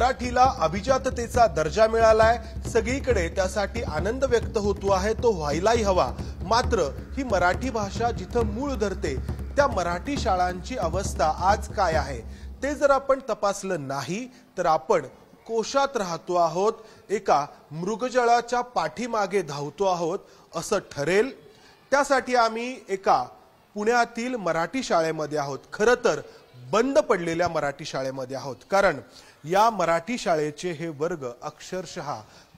मराठीला अभिजाततेचा दर्जा मिळालाय, सगळीकडे त्यासाठी आनंद व्यक्त होतो आहे, तो व्हायलाही हवा। मात्र ही मराठी भाषा जिथं मूळ धरते त्या मराठी शाळांची अवस्था आज काय आहे ते जर आपण तपासलं नाही तर आपण कोशात राहतो आहोत, एका मृगजळाच्या पाठीमागे धावतो आहोत असं ठरेल। त्यासाठी आम्ही एका पुण्यातील मराठी शाळेमध्ये आहोत, खरं तर बंद पडलेल्या मराठी शाळेमध्ये आहोत, कारण या मराठी शाळेचे हे वर्ग अक्षरशः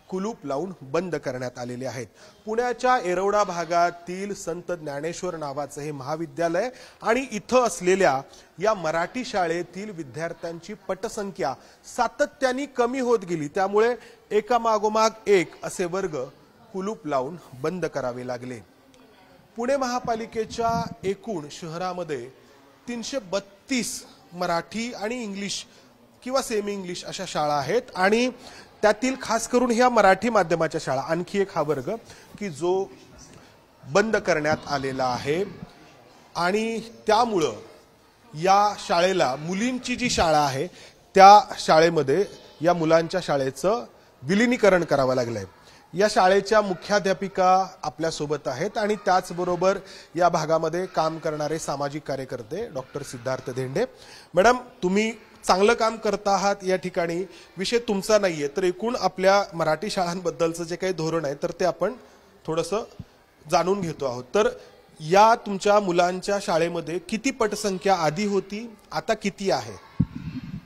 कुलूप लावून बंद करण्यात आलेले आहेत। पुण्याच्या येरवडा भागातील संत ज्ञानेश्वर नावाचे हे महाविद्यालय आणि इथं असलेल्या या मराठी शाळेतील विद्यार्थ्यांची पटसंख्या सातत्याने कमी होत गेली, त्यामुळे एकामागोमाग एक असे वर्ग कुलूप लावून बंद करावे लागले। पुणे महापालिकेच्या एकूण शहरामध्ये 332 मराठी आणि इंग्लिश किंवा सेमी इंग्लिश अशा शाळा आहेत आणि त्यातील खास करून ह्या मराठी माध्यमाच्या शाळा आणखी एक हा वर्ग की जो बंद करण्यात आलेला आहे। आणि त्यामुळे या शाळेला मुलींची जी शाळा आहे त्या शाळेमध्ये या मुलांच्या शाळेचं विलीनीकरण करावं लागलंय। या शाळेच्या मुख्याध्यापिका आपल्या सोबत आहेत आणि त्याचबरोबर या भागामध्ये काम करणारे सामाजिक कार्यकर्ते डॉक्टर सिद्धार्थ धेंडे। मॅडम, तुम्ही चांगलं काम करता आहात, या ठिकाणी विषय तुमचा नाहीये, तर एकूण आपल्या मराठी शाळांबद्दलचं जे काही धोरण आहे तर ते आपण थोडंसं जाणून घेतो आहोत। तर या तुमच्या मुलांच्या शाळेमध्ये किती पटसंख्या आधी होती, आता किती आहे?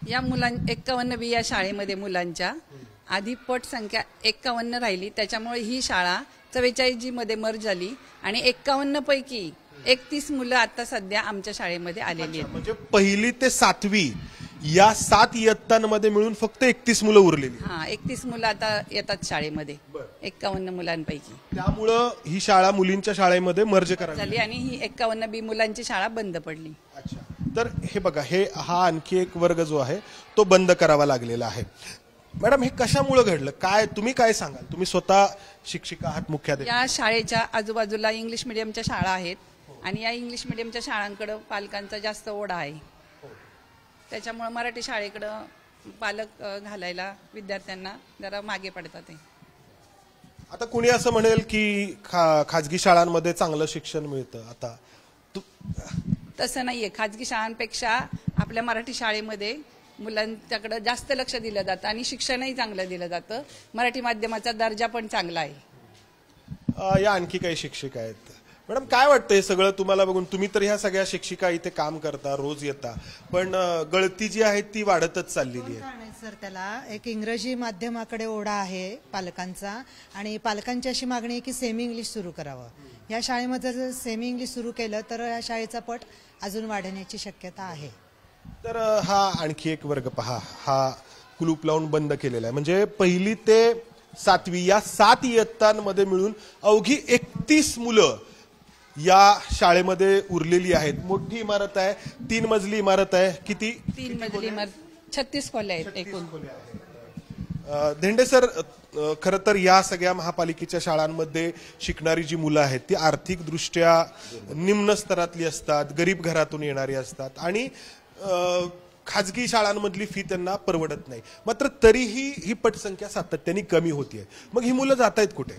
या 51 बी या शाळेमध्ये मुलांच्या आधी पट संख्या 51 राहिली, त्याच्यामुळे ही शाळा 44 मध्ये मर्ज झाली आणि 51 पैकी 31 मुलं आता सध्या आमच्या शाळेमध्ये आलेली आहेत। म्हणजे पहिली ते 7वी या 7 इयत्तांमध्ये मिळून फक्त 31 मुलं उरलेली। हा, 31 मुलं आता येतात शाळेमध्ये 51 मुलांपैकी, त्यामुळे ही शाळा मुलींच्या शाळेमध्ये मर्ज झाली आणि ही 51 बी मुलांची शाळा बंद पडली। अच्छा, तर हे बघा, हा आणखी एक वर्ग जो आहे तो बंद करावा लागलेला आहे। मॅडम, हे कशामुळे घडलं, काय तुम्ही काय सांगाल? तुम्ही स्वतः शिक्षिका आहात, मुख्याध्यापिका। या शाळेच्या आजूबाजूला इंग्लिश मिडियमच्या शाळा आहेत आणि या इंग्लिश मिडियमच्या शाळांकडे पालकांचा जास्त ओढा आहे, त्याच्यामुळे मराठी शाळेकडे पालक घालायला विद्यार्थ्यांना जरा मागे पडतात। आता कुणी असं म्हणेल की खाजगी शाळांमध्ये चांगलं शिक्षण मिळतं, आता तसं नाहीये। खाजगी शाळांपेक्षा आपल्या मराठी शाळेमध्ये मुलांच्याकडे जास्त लक्ष दिलं जातं आणि शिक्षणही चांगलं दिलं जातं, मराठी माध्यमाचा दर्जा पण चांगला आहे। या आणखी काही शिक्षिका आहेत। मॅडम, काय वाटतं हे सगळं तुम्हाला बघून? तुम्ही तर ह्या सगळ्या शिक्षिका इथे काम करता, रोज येता, पण गळती जी आहे ती वाढतच चाललेली आहे। सर, त्याला एक इंग्रजी माध्यमाकडे ओढा आहे पालकांचा आणि पालकांची अशी मागणी आहे की सेमी इंग्लिश सुरू करावं। या शाळेमध्ये जर सेमी इंग्लिश सुरू केलं तर या शाळेचा पट अजून वाढण्याची शक्यता आहे। तर हा आणखी एक वर्ग पहा, हा कुलूप लावून बंद केलेला आहे। म्हणजे पहिली ते 7वी या 7 इयत्तांमध्ये मिळून अवघी 31 मुलं या शाळेमध्ये उरलेली आहेत। मोठी इमारत आहे, 3 मजली इमारत आहे। किती? 3 मजली इमारत, 36 खोल्या आहेत एकूण। धेंडे सर, खरं तर या सगळ्या महापालिकेच्या शाळांमध्ये शिकणारी जी मुलं आहेत ती आर्थिकदृष्ट्या निम्न स्तरातली असतात, गरीब घरातून येणारी असतात आणि खाजगी शाळांमधली फी त्यांना परवडत नाही, मात्र तरीही ही पटसंख्या सातत्याने कमी होतीये। मग ही मुलं जात आहेत कुठे?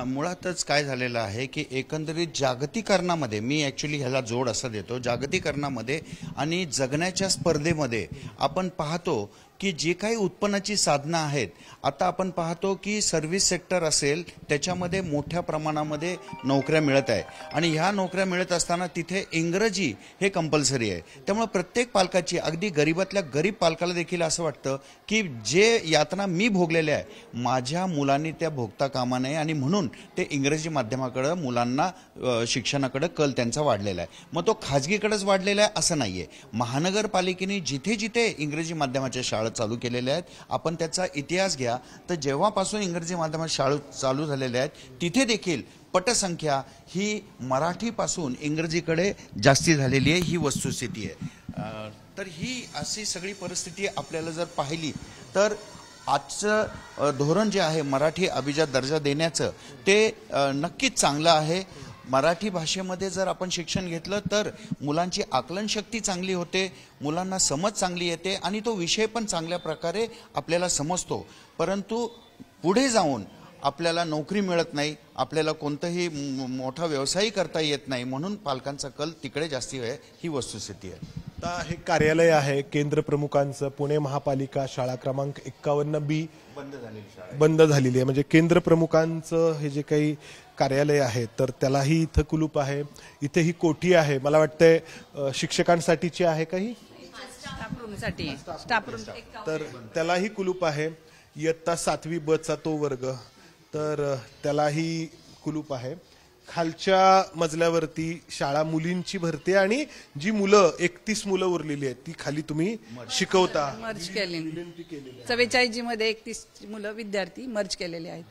मुळातच काय झालेलं आहे की एकंदरीत जागतिकीकरणामध्ये, मी ॲक्च्युली ह्याला जोड असं देतो, जागतिकीकरणामध्ये आणि जगण्याच्या स्पर्धेमध्ये आपण पाहतो की जे काही उत्पन्नाची साधनं आहेत, आता आपण पाहतो की सर्व्हिस सेक्टर असेल त्याच्यामध्ये मोठ्या प्रमाणामध्ये नोकऱ्या मिळत आहे आणि ह्या नोकऱ्या मिळत असताना तिथे इंग्रजी हे कंपल्सरी आहे। त्यामुळे प्रत्येक पालकाची, अगदी गरीबातल्या गरीब पालकाला देखील असं वाटतं की जे यातना मी भोगलेल्या आहे माझ्या मुलांनी त्या भोगता कामा नये आणि म्हणून ते इंग्रजी माध्यमाकडे मुलांना शिक्षणाकडे कल त्यांचा वाढलेला आहे। मग तो खाजगीकडेच वाढलेला आहे असं नाहीये। महानगरपालिकेने जिथे जिथे इंग्रजी माध्यमाच्या शाळा चालू केलेल्या आहेत, आपण त्याचा इतिहास घ्या तर जेव्हापासून इंग्रजी माध्यमात शाळा चालू झालेल्या आहेत तिथे देखील पटसंख्या ही मराठीपासून इंग्रजीकडे जास्ती झालेली आहे, ही वस्तुस्थिती आहे। तर ही अशी सगळी परिस्थिती आपल्याला जर पाहिली तर आजचं धोरण जे आहे मराठी अभिजात दर्जा देण्याचं ते नक्कीच चांगलं आहे। मराठी भाषेमध्ये जर आपण शिक्षण घेतलं तर मुलांची आकलन शक्ती चांगली होते, मुलांना समज चांगली येते आणि तो विषय पण चांगल्या प्रकारे आपल्याला समजतो. परंतु पुढे जाऊन आपल्याला नोकरी मिळत नाही, आपल्याला कोणताही मोठा व्यवसाय करता येत नाही, म्हणून पालकांचा कल तिकडे जास्ती आहे, ही वस्तुस्थिती आहे. आता हे कार्यालय आहे केंद्र प्रमुखांचं, पुणे महापालिका शाळा क्रमांक 51B बंद झालेली आहे. म्हणजे केंद्र प्रमुखांचं हे जे काही कार्यालय आहे तर त्यालाही इथं कुलूप आहे. इथे ही कोठी आहे, मला वाटतंय शिक्षकांसाठीची आहे काही, स्टाफ रूमसाठी स्टाफ रूम तर त्यालाही कुलूप आहे. इयत्ता 7वी ब चा तो वर्ग, तर त्यालाही कुलूप आहे. खालच्या मजल्यावरती शाळा मुलींची भरते आणि जी मुलं 31 मुलं उरलेली आहेत ती खाली तुम्ही शिकवता. मर्ज केलेली 44G मध्ये 31 मुलं विद्यार्थी मर्ज केलेले आहेत.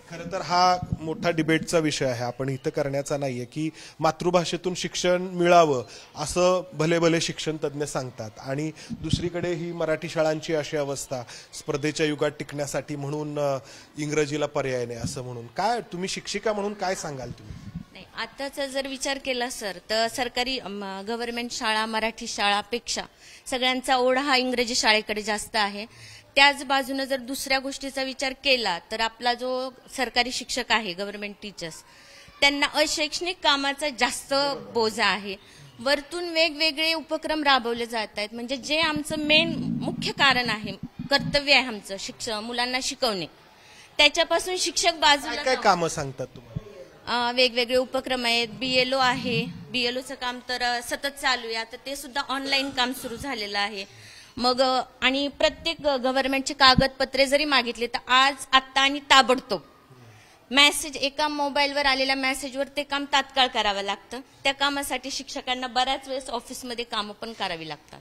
खरं तर हा मोठा डिबेटचा विषय आहे, आपण इथं करण्याचा नाहीये की मातृभाषेतून शिक्षण मिळावं असं भले भले शिक्षण तज्ज्ञ सांगतात आणि दुसरीकडे ही मराठी शाळांची अशी अवस्था स्पर्धेच्या युगात टिकण्यासाठी म्हणून इंग्रजीला पर्याय नाही असं म्हणून. काय तुम्ही शिक्षिका म्हणून काय सांगाल तुम्ही? नाही, आताचा जर विचार केला सर तर सरकारी गव्हर्नमेंट शाळा मराठी शाळापेक्षा सगळ्यांचा ओढा हा इंग्रजी शाळेकडे जास्त आहे. त्याच बाजूने जर दुसऱ्या गोष्टीचा विचार केला तर आपला जो सरकारी शिक्षक आहे गव्हर्नमेंट टीचर्स त्यांना अशैक्षणिक कामाचा जास्त बोजा आहे. वरतून वेगवेगळे उपक्रम राबवले जात आहेत. म्हणजे जे आमचं मेन मुख्य कारण आहे, कर्तव्य आहे आमचं मुलांना शिकवणे, त्याच्यापासून शिक्षक बाजूला काय कामं सांगतात तुम्हाला? वेगवेगळे उपक्रम आहेत. BLO आहे, BLOचं काम तर सतत चालू आहे. आता ते सुद्धा ऑनलाईन काम सुरू झालेलं आहे. मग आणि प्रत्येक गव्हर्नमेंटचे कागदपत्रे जरी मागितले तर आत्ता आणि ताबडतोब मेसेज, एका मोबाईलवर आलेल्या मेसेजवर ते काम तात्काळ करावं लागतं. त्या कामासाठी शिक्षकांना बऱ्याच वेळेस ऑफिसमध्ये कामं पण करावी लागतात.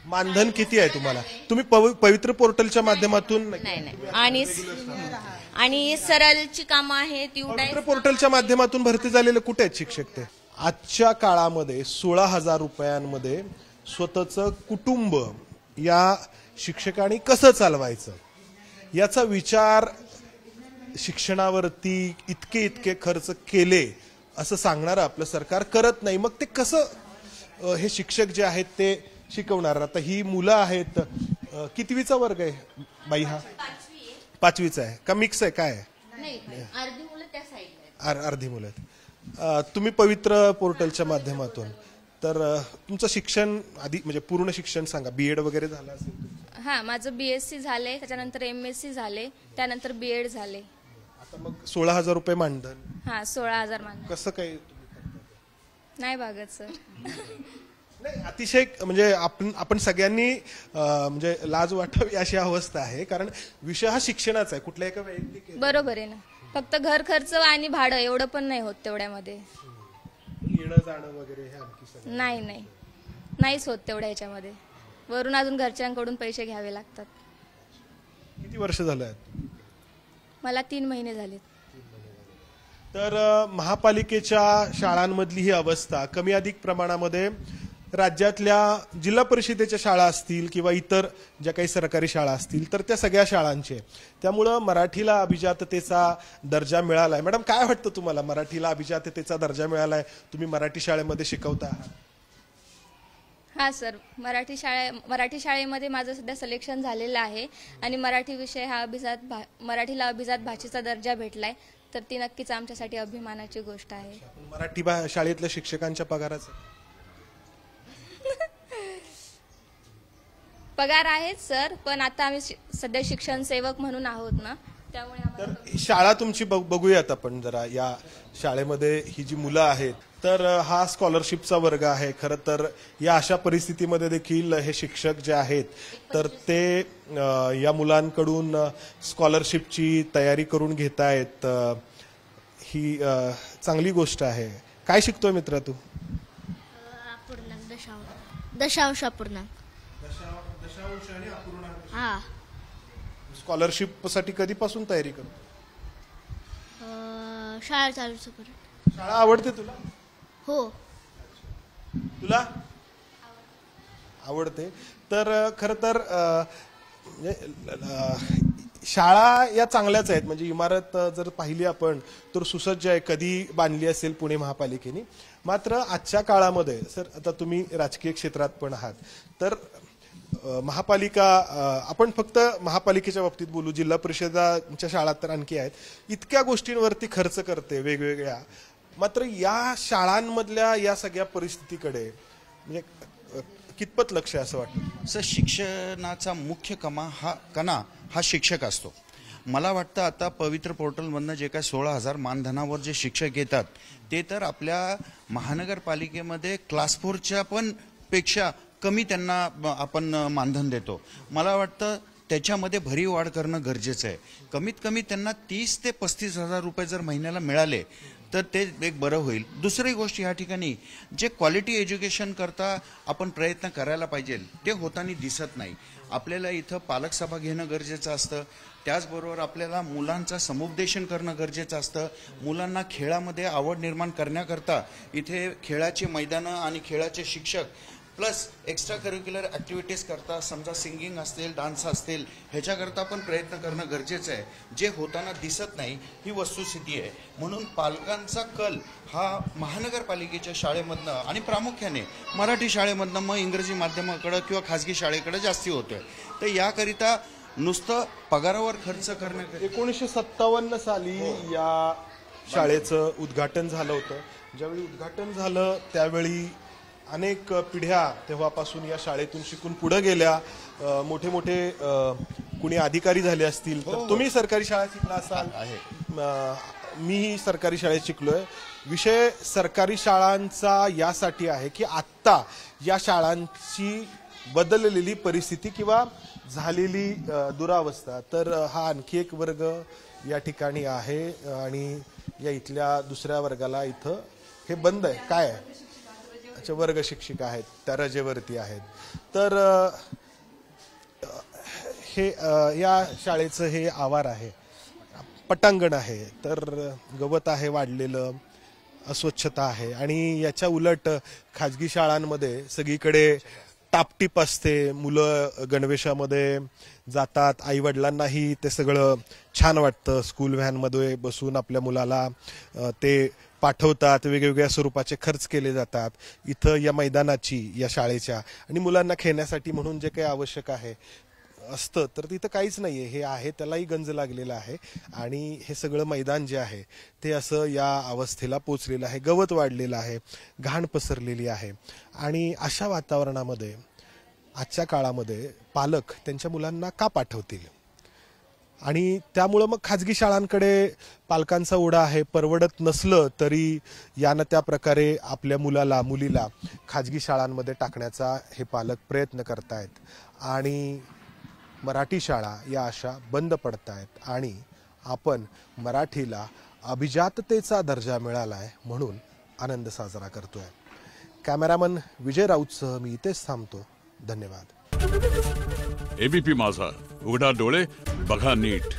मानधन किती आहे तुम्हाला? तुम्ही पवित्र पोर्टलच्या माध्यमातून नाही आणि सरळची कामं आहेत. पवित्र पोर्टलच्या माध्यमातून भरती झालेले कुठे आहेत शिक्षक? ते आजच्या काळामध्ये 16,000 रुपयांमध्ये स्वतःचं कुटुंब या शिक्षकांनी कसं चालवायचं याचा विचार शिक्षणावरती इतके खर्च केले असं सांगणारं आपलं सरकार करत नाही. मग ते कसं हे शिक्षक जे आहेत ते शिकवणार? आता ही मुलं आहेत, कितवीचा वर्ग आहे बाई? हा 5वीचा आहे का मिक्स आहे? काय अर्धी मुलं त्या साईडला, अर्धी मुलं आहेत. तुम्ही पवित्र पोर्टलच्या माध्यमातून तर तुमचं शिक्षण आधी म्हणजे पूर्ण शिक्षण सांगा. BEd वगैरे झालं असेल? हा, माझं BSc झालंय, त्याच्यानंतर MSc झाले, त्यानंतर BEd झाले. आता मग 16,000 रुपये मानधन? हा, 16,000 मानधन. कसं काय नाही भागत सर. नाही, अतिशय म्हणजे आपण सगळ्यांनी म्हणजे लाज वाटावी अशी अवस्था आहे, कारण विषय हा शिक्षणाचा आहे, कुठल्या एका वैयक्तिक. बरोबर आहे ना. फक्त घर खर्च आणि भाडं एवढं पण नाही होत तेवढ्यामध्ये. येणं जाणं वगैरे हे आणखी सगळं नाहीच होत तेवढ्या ह्याच्यामध्ये. वरून अजून घरच्यांकडून पैसे घ्यावे लागतात. किती वर्ष झालं? मला 3 महिने झालेत. तर महापालिकेच्या शाळांमधली ही अवस्था कमी अधिक प्रमाणामध्ये राज्यातल्या जिल्हा परिषदेच्या शाळा असतील किंवा इतर ज्या काही सरकारी शाळा असतील तर त्या सगळ्या शाळांचे. त्यामुळं मराठीला अभिजाततेचा दर्जा मिळालाय. मॅडम, काय वाटतं तुम्हाला? मराठीला अभिजाततेचा दर्जा मिळालाय, तुम्ही मराठी शाळेमध्ये शिकवता आहात. हा सर, मराठी शाळेमध्ये माझं सध्या सिलेक्शन झालेलं आहे आणि मराठी विषय हा मराठीला अभिजात भाषेचा दर्जा भेटलाय, तर ती नक्कीच आमच्यासाठी अभिमानाची गोष्ट आहे. मराठी शाळेतल्या शिक्षकांच्या पगाराचं पगार आहेत सर, पण आता आम्ही सध्या शिक्षण सेवक म्हणून आहोत ना, त्यामुळे तर शाळा तुमची बघूयात आपण जरा. या शाळेमध्ये ही जी मुलं आहेत तर हा स्कॉलरशिपचा वर्ग आहे. खरं तर या अशा परिस्थितीमध्ये देखील हे शिक्षक जे आहेत तर ते या मुलांकडून स्कॉलरशिपची तयारी करून घेतायत. ही चांगली गोष्ट आहे. काय शिकतोय मित्रा तू? दशांश अपूर्णांक. हा. स्कॉलरशिप साठी कधीपासून तयारी करतो? शाळा चालू. शाळा आवडते तुला? हो. तुला आवडते? तर खरं तर शाळा या चांगल्याच आहेत, म्हणजे इमारत जर पाहिली आपण तर सुसज्ज आहे, कधी बांधली असेल पुणे महापालिकेने. मात्र आजच्या काळामध्ये सर, आता तुम्ही राजकीय क्षेत्रात पण आहात, तर महापालिका, आपण फक्त महापालिकेच्या बाबतीत बोलू, जिल्हा परिषदांच्या शाळा तर आणखी आहेत, इतक्या गोष्टींवरती खर्च करते वेगवेगळ्या. मात्र या शाळांमधल्या या सगळ्या परिस्थितीकडे म्हणजे कितपत लक्ष आहे असं वाटतं? सर, शिक्षणाचा मुख्य कणा हा शिक्षक असतो. मला वाटतं आता पवित्र पोर्टलमधनं जे काय 16,000 मानधनावर जे शिक्षक येतात ते तर आपल्या महानगरपालिकेमध्ये क्लास 4च्या पण पेक्षा कमी त्यांना आपण मानधन देतो. मला वाटतं त्याच्यामध्ये भरीव वाढ करणं गरजेचं आहे. कमीत कमी त्यांना 30 ते 35,000 रुपये जर महिन्याला मिळाले तर ते एक बरं होईल. दुसरी गोष्ट, या ठिकाणी जे क्वालिटी एज्युकेशन करता आपण प्रयत्न करायला पाहिजे ते होताना दिसत नाही. आपल्याला इथं पालक सभा घेणं गरजेचं असतं. त्याचबरोबर आपल्याला मुलांचं समुपदेशन करणं गरजेचं असतं. मुलांना खेळामध्ये आवड निर्माण करण्याकरता इथे खेळाचे मैदानं आणि खेळाचे शिक्षक प्लस एक्स्ट्रा करिक्युलर ॲक्टिव्हिटीज करता, समजा सिंगिंग असतील, डान्स असतील, ह्याच्याकरता पण प्रयत्न करणं गरजेचं आहे. जे होताना दिसत नाही ही वस्तुस्थिती आहे. म्हणून पालकांचा कल हा महानगरपालिकेच्या शाळेमधनं आणि प्रामुख्याने मराठी शाळेमधनं मग इंग्रजी माध्यमाकडं किंवा खाजगी शाळेकडे जास्ती होतोय. तर याकरिता नुसतं पगारावर खर्च करणं. 1957 साली या शाळेचं उद्घाटन झालं होतं. ज्यावेळी उद्घाटन झालं त्यावेळी अनेक पिढ्या तेव्हापासून या शाळेतून शिकून पुढे गेल्या. मोठे मोठे कुणी अधिकारी झाले असतील. तर तुम्ही सरकारी शाळेत शिकला असाल, मीही सरकारी शाळेत शिकलोय. विषय सरकारी शाळांचा यासाठी आहे की आत्ता या शाळांची बदललेली परिस्थिती किंवा झालेली दुरावस्था. तर हा आणखी एक वर्ग या ठिकाणी आहे आणि या इथल्या दुसऱ्या वर्गाला इथं हे बंद आहे. काय आहे? अच्छा, वर्ग शिक्षिका आहेत, त्या रजेवरती आहेत. तर हे या शाळेचं हे आवार आहे, पटांगण आहे, तर गवत आहे वाढलेलं, अस्वच्छता आहे. आणि याच्या उलट खाजगी शाळांमध्ये सगळीकडे टापटीप असते. मुलं गणवेशामध्ये जातात, आई वडिलांनाही ते सगळं छान वाटतं. स्कूल व्हॅनमध्ये बसून आपल्या मुलाला ते पाठवतात, वेगवेगळ्या स्वरूपाचे खर्च केले जातात. इथं या मैदानाची, या शाळेच्या आणि मुलांना खेळण्यासाठी म्हणून जे काही आवश्यक आहे असतं तर तिथं काहीच नाहीये. हे आहे त्यालाही गंज लागलेला आहे आणि हे सगळं मैदान जे आहे ते असं या अवस्थेला पोचलेलं आहे. गवत वाढलेलं आहे, घाण पसरलेली आहे. आणि अशा वातावरणामध्ये आजच्या काळामध्ये पालक त्यांच्या मुलांना का पाठवतील? आणि त्यामुळं मग खाजगी शाळांकडे पालकांचा ओढा आहे. परवडत नसलं तरी यानं त्या प्रकारे आपल्या मुलीला खाजगी शाळांमध्ये टाकण्याचा हे पालक प्रयत्न करतायत. आणि मराठी शाळा या अशा बंद पडतायत आणि आपण मराठीला अभिजाततेचा दर्जा मिळालाय म्हणून आनंद साजरा करतोय. कॅमेरामन विजय राऊतसह मी इथेच थांबतो. धन्यवाद. एबीपी माझा, उघडा डोळे बघा नीट.